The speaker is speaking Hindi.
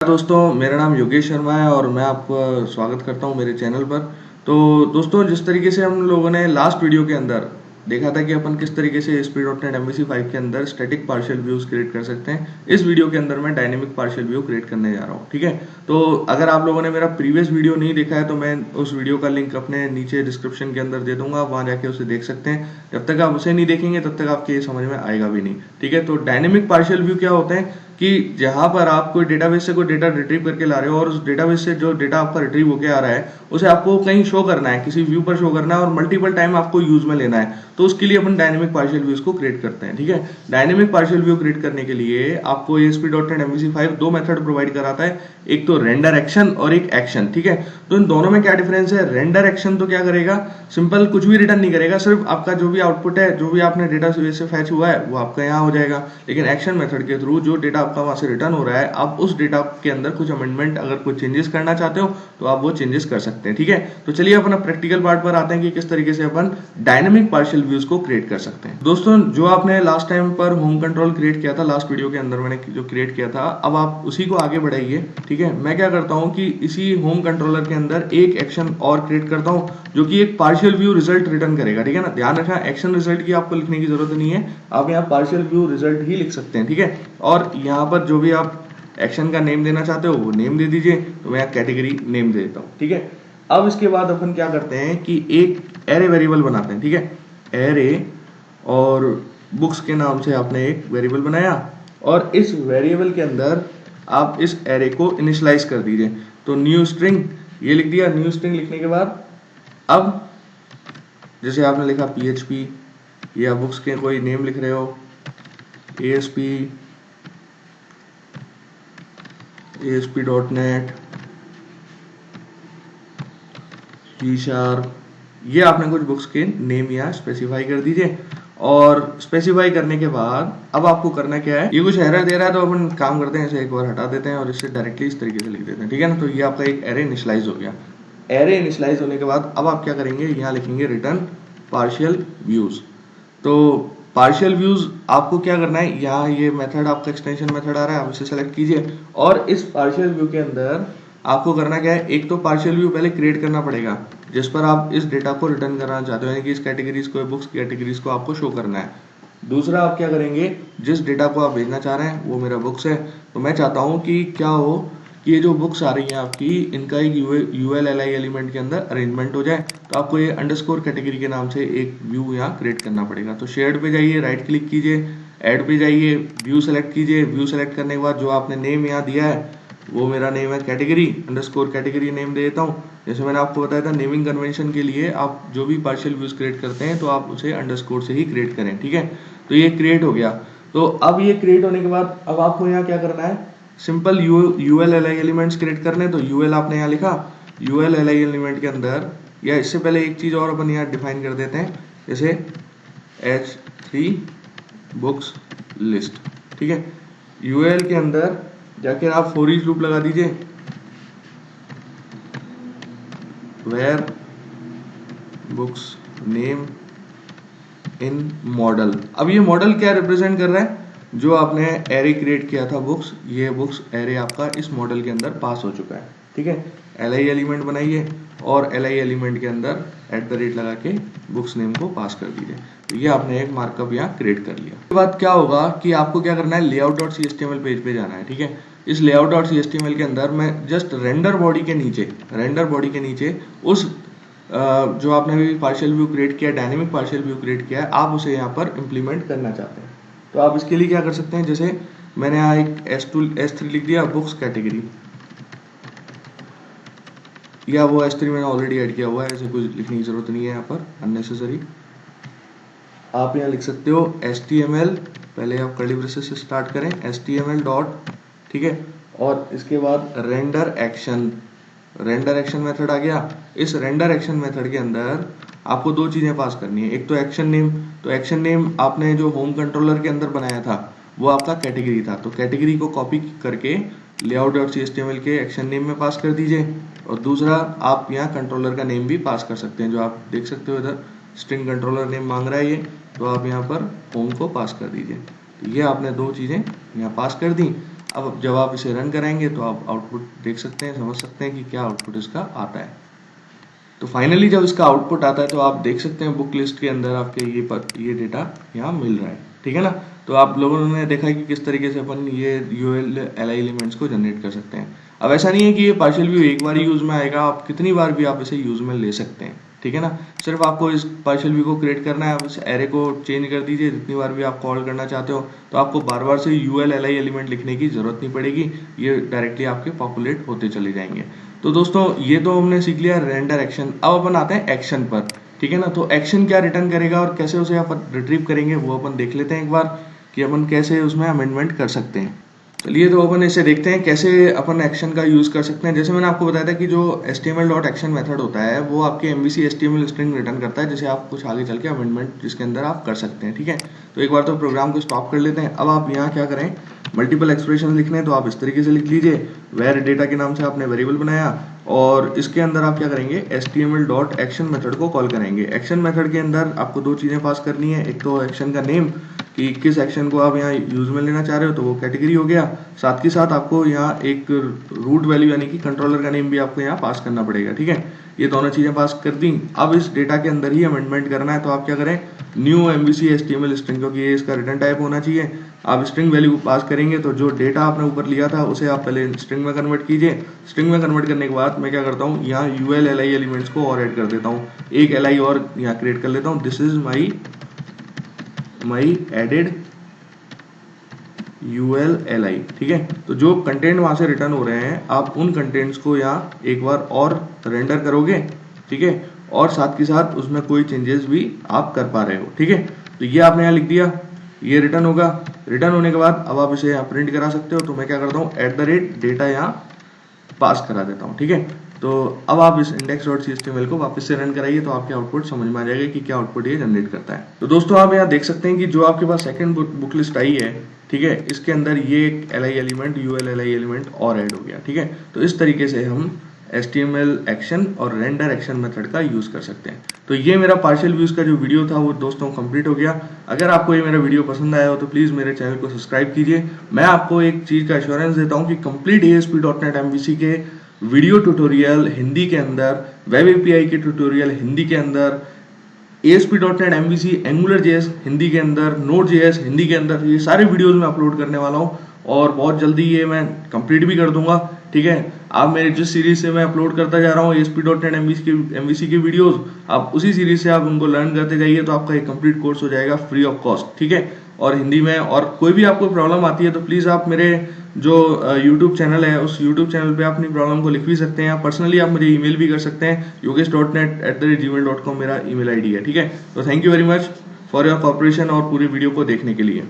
दोस्तों, मेरा नाम योगेश शर्मा है और मैं आपका स्वागत करता हूं मेरे चैनल पर। तो दोस्तों, जिस तरीके से हम लोगों ने लास्ट वीडियो के अंदर देखा था कि अपन किस तरीके से ASP.NET MVC 5 के अंदर स्टैटिक पार्शियल व्यूज क्रिएट कर सकते हैं, इस वीडियो के अंदर मैं डायनेमिक पार्शियल व्यू क्रिएट करने जा रहा हूं। ठीक है, तो अगर आप लोगों ने मेरा प्रीवियस वीडियो नहीं देखा है तो मैं उस वीडियो का लिंक अपने नीचे डिस्क्रिप्शन के अंदर दे दूंगा, आप वहां जाके उसे देख सकते हैं। जब तक आप उसे नहीं देखेंगे तब तक आपके ये समझ में आएगा भी नहीं। ठीक है, तो डायनेमिक पार्शियल व्यू क्या होते हैं कि जहां पर आप कोई डेटाबेस से कोई डेटा रिट्रीव करके ला रहे हो और उस डेटाबेस से जो डेटा आपका रिट्रीव होके आ रहा है उसे आपको कहीं शो करना है, किसी व्यू पर शो करना है और मल्टीपल टाइम आपको यूज में लेना है, तो उसके लिए अपन डायनेमिक पार्शियल व्यूज को क्रिएट करते हैं। ठीक है, डायनेमिक पार्शियल व्यू क्रिएट करने के लिए आपको ASP.NET MVC 5 दो मेथड प्रोवाइड कराता है, एक तो रेंडर एक्शन और एक एक्शन। ठीक है, तो इन दोनों में क्या डिफरेंस है? रेंडर एक्शन तो क्या करेगा, सिंपल कुछ भी रिटर्न नहीं करेगा, सिर्फ आपका जो भी आउटपुट है, जो भी आपने डेटा से फैच हुआ है वो आपका यहाँ हो जाएगा। लेकिन एक्शन मेथड के थ्रू जो डेटा आपका वहां से रिटर्न हो रहा है, आप उस डेटा के अंदर कुछ अमेंडमेंट, अगर कुछ चेंजेस करना चाहते हो तो आप वो चेंजेस कर सकते हैं। ठीक है, तो चलिए अपन प्रैक्टिकल पार्ट पर आते हैं कि किस तरीके से अपन डायनेमिक पार्शियल व्यूज को क्रिएट कर सकते हैं। दोस्तों, जो आपने लास्ट टाइम पर होम कंट्रोल क्रिएट किया था, लास्ट वीडियो के अंदर मैंने जो क्रिएट किया था, अब आप उसी को आगे बढ़ाइए। ठीक है, मैं क्या करता हूं कि इसी होम कंट्रोलर के अंदर एक एक्शन और क्रिएट करता हूं जो कि एक पार्शियल व्यू रिजल्ट रिटर्न करेगा। ठीक है ना, ध्यान रखना, एक्शन रिजल्ट की आपको लिखने की जरूरत नहीं है, आप यहाँ पार्शियल व्यू रिजल्ट ही लिख सकते हैं। ठीक है, और यहाँ पर जो भी आप एक्शन का नेम देना चाहते हो वो नेम दे दीजिए, तो मैं कैटेगरी नेम दे देता हूँ। ठीक है, अब इसके बाद अपन क्या करते हैं कि एक एरे वेरिएबल बनाते हैं। ठीक है, एरे और बुक्स के नाम से आपने एक वेरिएबल बनाया और इस वेरिएबल के अंदर आप इस एरे को इनिशियलाइज कर दीजिए। तो न्यू स्ट्रिंग ये लिख दिया। न्यू स्ट्रिंग लिखने के बाद अब जैसे आपने लिखा PHP या बुक्स के कोई नेम लिख रहे हो, ASP.NET C#, ये आपने कुछ बुक्स के नेम यहाँ स्पेसिफाई कर दीजिए। और स्पेसिफाई करने के बाद अब आपको करना क्या है, ये कुछ एरर दे रहा है तो अपन काम करते हैं, इसे एक बार हटा देते हैं और इसे डायरेक्टली इस तरीके से लिख देते हैं। ठीक है ना, तो ये आपका एक एरे इनिशियलाइज हो गया। एरे इनिशियलाइज होने के बाद अब आप क्या करेंगे, यहाँ लिखेंगे रिटर्न पार्शियल व्यूज। तो पार्शियल व्यूज आपको क्या करना है, यहाँ ये मेथड आपका एक्सटेंशन मेथड आ रहा है, आप इसे सेलेक्ट कीजिए और इस पार्शियल व्यू के अंदर आपको करना क्या है, एक तो पार्शियल व्यू पहले क्रिएट करना पड़ेगा जिस पर आप इस डेटा को रिटर्न करना चाहते हो, यानी कि इस कैटेगरीज को, बुक्स कैटेगरीज को आपको शो करना है। दूसरा आप क्या करेंगे, जिस डेटा को आप भेजना चाह रहे हैं वो मेरा बुक्स है, तो मैं चाहता हूं कि क्या हो कि ये जो बुक्स आ रही हैं आपकी, इनका एक ULLI एलिमेंट के अंदर अरेंजमेंट हो जाए, तो आपको ये अंडरस्कोर कैटेगरी के नाम से एक व्यू यहाँ क्रिएट करना पड़ेगा। तो शेयर्ड पे जाइए, राइट क्लिक कीजिए, ऐड पे जाइए, व्यू सेलेक्ट कीजिए। व्यू सेलेक्ट करने के बाद जो आपने नेम यहाँ दिया है वो मेरा नेम है कैटेगरी, अंडरस्कोर कैटेगरी नेम दे देता हूँ। जैसे मैंने आपको बताया था, नेमिंग कन्वेंशन के लिए आप जो भी पार्शियल व्यूज क्रिएट करते हैं तो आप उसे अंडरस्कोर से ही क्रिएट करें। ठीक है, तो ये क्रिएट हो गया। तो अब ये क्रिएट होने के बाद अब आपको यहाँ क्या करना है, सिंपल ULLI एलिमेंट्स क्रिएट करने। तो UL आपने यहाँ लिखा, ULLI एलिमेंट के अंदर, या इससे पहले एक चीज और अपन यहाँ डिफाइन कर देते हैं, जैसे H3 बुक्स लिस्ट। ठीक है, UL के अंदर जाके आप फॉर ईच लूप लगा दीजिए, where books name in model. अब ये मॉडल क्या रिप्रेजेंट कर रहा है, जो आपने एरे क्रिएट किया था बुक्स, ये बुक्स एरे आपका इस मॉडल के अंदर पास हो चुका है। ठीक है, LI एलिमेंट बनाइए और LI एलिमेंट के अंदर @ लगा के बुक्स नेम को पास कर दीजिए। तो ये आपने एक मार्कअप यहाँ क्रिएट कर लिया। उसके बाद क्या होगा कि आपको क्या करना है, layout.html पेज पे जाना है। ठीक है, इस layout.html के अंदर मैं जस्ट रेंडर बॉडी के नीचे उस जो आपने भी पार्शियल व्यू क्रिएट किया, डायनेमिक पार्शियल व्यू क्रिएट किया है, आप उसे यहाँ पर इंप्लीमेंट करना चाहते हैं। तो आप इसके लिए क्या कर सकते हैं, जैसे मैंने यहाँ एक S3 लिख दिया, बुक्स कैटेगरी, या वो S3 मैंने ऑलरेडी ऐड किया हुआ है, ऐसे कुछ लिखने की जरूरत नहीं है यहाँ पर अननेसेसरी। आप यहाँ लिख सकते हो HTML, पहले आप कर्ली ब्रेसेस से स्टार्ट करें, HTML डॉट, ठीक है, और इसके बाद रेंडर एक्शन मेथड आ गया। इस रेंडर एक्शन मेथड के अंदर आपको दो चीजें पास करनी है, एक तो एक्शन नेम। तो एक्शन नेम आपने जो होम कंट्रोलर के अंदर बनाया था वो आपका कैटेगरी था, तो कैटेगरी को कॉपी करके layout.html के एक्शन नेम में पास कर दीजिए। और दूसरा आप यहाँ कंट्रोलर का नेम भी पास कर सकते हैं, जो आप देख सकते हो इधर स्ट्रिंग कंट्रोलर नेम मांग रहा है ये, तो आप यहाँ पर होम को पास कर दीजिए। तो ये आपने दो चीजें यहाँ पास कर दी। अब जब आप इसे रन कराएंगे तो आप आउटपुट देख सकते हैं, समझ सकते हैं कि क्या आउटपुट इसका आता है। तो फाइनली जब इसका आउटपुट आता है तो आप देख सकते हैं बुक लिस्ट के अंदर आपके ये डेटा यहाँ मिल रहा है, ठीक है ना। तो आप लोगों ने देखा है कि किस तरीके से अपन ये यूएल एलआई एलिमेंट्स को जनरेट कर सकते हैं। अब ऐसा नहीं है कि ये पार्शियल व्यू एक बार यूज में आएगा, आप कितनी बार भी आप इसे यूज में ले सकते हैं, ठीक है ना। सिर्फ आपको इस पार्शियल व्यू को क्रिएट करना है, आप इस एरे को चेंज कर दीजिए, जितनी बार भी आप कॉल करना चाहते हो, तो आपको बार बार से यूएल एलआई एलिमेंट लिखने की जरूरत नहीं पड़ेगी, ये डायरेक्टली आपके पॉपुलेट होते चले जाएंगे। तो दोस्तों ये तो हमने सीख लिया रेंडर एक्शन। अब अपन आते हैं एक्शन पर, ठीक है ना। तो एक्शन क्या रिटर्न करेगा और कैसे उसे अपन रिट्रीव करेंगे वो अपन देख लेते हैं एक बार, कि अपन कैसे उसमें अमेंडमेंट कर सकते हैं। चलिए तो अपन इसे देखते हैं कैसे अपन एक्शन का यूज कर सकते हैं। जैसे मैंने आपको बताया था कि जो html.action मेथड होता है वो आपके MVC HTML स्ट्रिंग रिटर्न करता है, जिसे आप कुछ आगे चल के अमेंडमेंट जिसके अंदर आप कर सकते हैं, ठीक है। तो एक बार तो प्रोग्राम को स्टॉप कर लेते हैं। अब आप यहाँ क्या करें, मल्टीपल एक्सप्रेशन लिखने हैं तो आप इस तरीके से लिख लीजिए, वेर डेटा के नाम से आपने वेरिएबल बनाया और इसके अंदर आप क्या करेंगे, html.action मेथड को कॉल करेंगे। एक्शन मेथड के अंदर आपको दो चीजें पास करनी है, एक तो एक्शन का नेम कि किस एक्शन को आप यहाँ यूज में लेना चाह रहे हो, तो वो कैटेगरी हो गया। साथ के साथ आपको यहाँ एक रूट वैल्यू यानी कि कंट्रोलर का नेम भी आपको यहाँ पास करना पड़ेगा, ठीक है। ये दोनों चीजें पास कर दी। अब इस डेटा के अंदर ही अमेंडमेंट करना है, तो आप क्या करें, न्यू MVC HTML स्ट्रिंग, क्योंकि ये इसका रिटर्न टाइप होना चाहिए। आप स्ट्रिंग वैल्यू पास करेंगे तो जो डेटा आपने ऊपर लिया था उसे आप पहले स्ट्रिंग में कन्वर्ट कीजिए। स्ट्रिंग में कन्वर्ट करने के बाद मैं क्या करता हूँ, यहाँ यूएल एलआई एलिमेंट्स को और ऐड कर देता हूँ, एक एलआई और यहाँ क्रिएट कर लेता हूँ। This is my added UL LI, ठीक है। तो जो कंटेंट वहां से रिटर्न हो रहे हैं आप उन कंटेंट्स को यहाँ एक बार और रेंडर करोगे, ठीक है, और साथ के साथ उसमें कोई चेंजेस भी आप कर पा रहे हो, ठीक है। तो ये आपने यहाँ लिख दिया, ये रिटर्न होगा। रिटर्न होने के बाद अब आप इसे यहाँ प्रिंट करा सकते हो, तो मैं क्या करता हूँ, @डेटा यहाँ पास करा देता हूँ, ठीक है। तो अब आप इस index.html को वापस से रन कराइए तो आपके आउटपुट समझ में आ जाएगा कि क्या आउटपुट ये जनरेट करता है। तो दोस्तों आप यहाँ देख सकते हैं कि जो आपके पास सेकंड बुक लिस्ट आई है, ठीक है, इसके अंदर ये एक LI element UL LI element और ऐड हो गया, ठीक है। तो इस तरीके से हम HTML एक्शन और रेंडर एक्शन मेथड का यूज कर सकते हैं। तो ये मेरा पार्शियल व्यूज का जो वीडियो था वो दोस्तों कंप्लीट हो गया। अगर आपको ये मेरा वीडियो पसंद आया हो तो प्लीज मेरे चैनल को सब्सक्राइब कीजिए। मैं आपको एक चीज का एश्योरेंस देता हूँ कि कंप्लीट ASP.NET MVC के वीडियो ट्यूटोरियल हिंदी के अंदर, वेब API के ट्यूटोरियल हिंदी के अंदर, ASP.NET MVC AngularJS हिंदी के अंदर, Node.js हिंदी के अंदर, ये सारे वीडियोस मैं अपलोड करने वाला हूँ और बहुत जल्दी ये मैं कंप्लीट भी कर दूंगा, ठीक है। आप मेरे जिस सीरीज से मैं अपलोड करता जा रहा हूँ ASP.NET MVC की वीडियोस, आप उसी सीरीज से आप उनको लर्न करते जाइए तो आपका एक कंप्लीट कोर्स हो जाएगा फ्री ऑफ कॉस्ट, ठीक है, और हिंदी में। और कोई भी आपको प्रॉब्लम आती है तो प्लीज आप मेरे जो YouTube चैनल है उस YouTube चैनल पे आप अपनी प्रॉब्लम को लिख भी सकते हैं। पर्सनली आप मुझे ईमेल भी कर सकते हैं, yogesh.net@gmail.com मेरा ईमेल आईडी है, ठीक है। तो thank you very much for your cooperation और पूरी वीडियो को देखने के लिए।